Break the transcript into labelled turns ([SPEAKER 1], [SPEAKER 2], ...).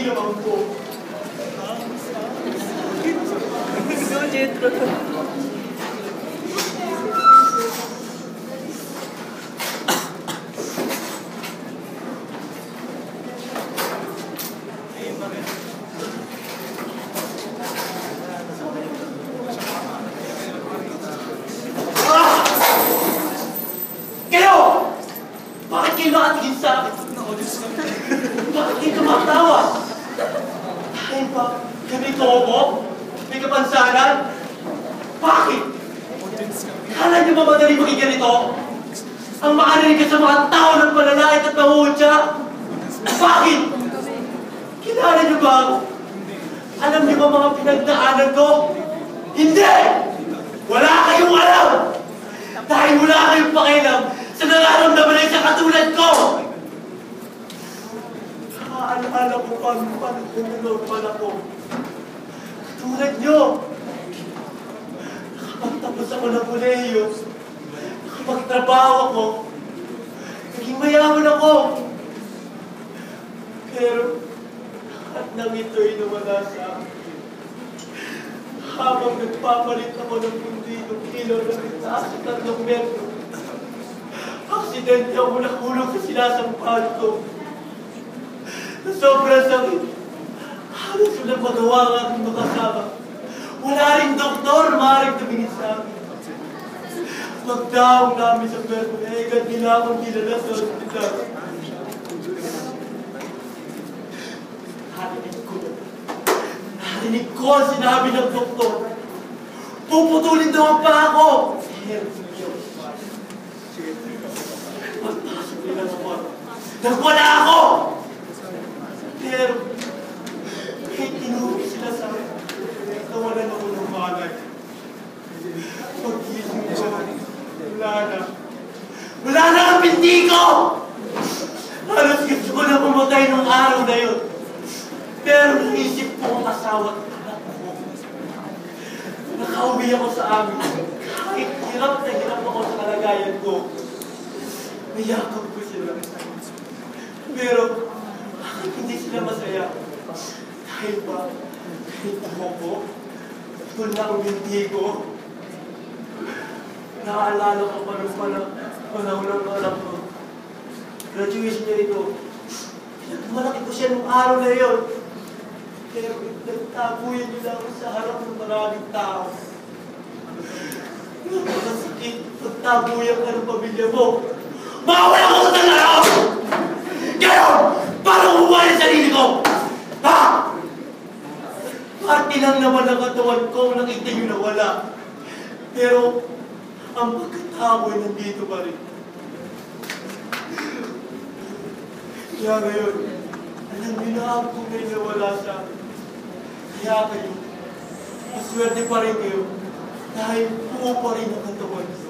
[SPEAKER 1] naman ko.
[SPEAKER 2] Bakit kayo tumatawa? Dahil ba ganito ako? May kapansanan? Bakit? Kala niyo ba madali maging ganito? Ang maarinig ka sa mga tao ng palalait at nangungutya? Bakit? Kilala niyo ba ako? Alam niyo ba mga pinagdaanan ko? Hindi! Wala kayong alam! Dahil wala kayong pakialam sa nararamdaman ng isang katulad ko! Nakaalala ko pa nung nanonood ako. Katulad niyo! Nakapagtapos ako ng kolehiyo. Nakapagtrabaho ako. Naging mayaman ako. Pero lahat ng ito'y nawala sa akin. Habang nagpapalit ako ng pundinong kilo na itaas sa 3 metro, aksidente ako nahulog sa sinasampahan ko. Na sobrang sakit, halos walang magawa ang aking makasama. Wala rin doktor maaaring tumingin sa akin. Magdaong namin sa permegan, nila akong dinala sa ospital. Narinig ko ang sinabi ng doktor. Puputulin daw ang paa ko. Pagpasok nila sa kwarto, nagwala ako! Pero, kahit tinuwi sila sa akin, nawalan ako ng malay. Pag-isip ko, wala na. Wala na ang binti ko! Halos gusto ko na pumatay nung araw na yun. Pero naisip ko ang asawa at anak ko. Nakauwi ako sa amin. Kahit hirap na hirap ako sa kalagayan ko. Nayakap ko sila. Pero, bakit hindi sila masaya? Dahil ba, kahit ako ko, doon na ang binti ko. Naaalala ko pa nung panahon ng anak ko. Graduation niya ito. Pinagmalaki ko siya nung araw na yun. Pero nagtabuyan nila ako sa harap ng maraming tao. Napakasakit, pagtabuyan ka ng pamilya mo. Mawala ko sa laraw! Ngayon, parang umuha yung sarili ko! Ha? Parte lang naman ang katawan ko, nakita nyo na wala. Pero, ang pagkataboy nandito pa rin. Kaya ngayon, alam niyo na ang tunay na wala sa akin. Kaya kayo, maswerte pa rin kayo dahil buo pa rin ang katawan.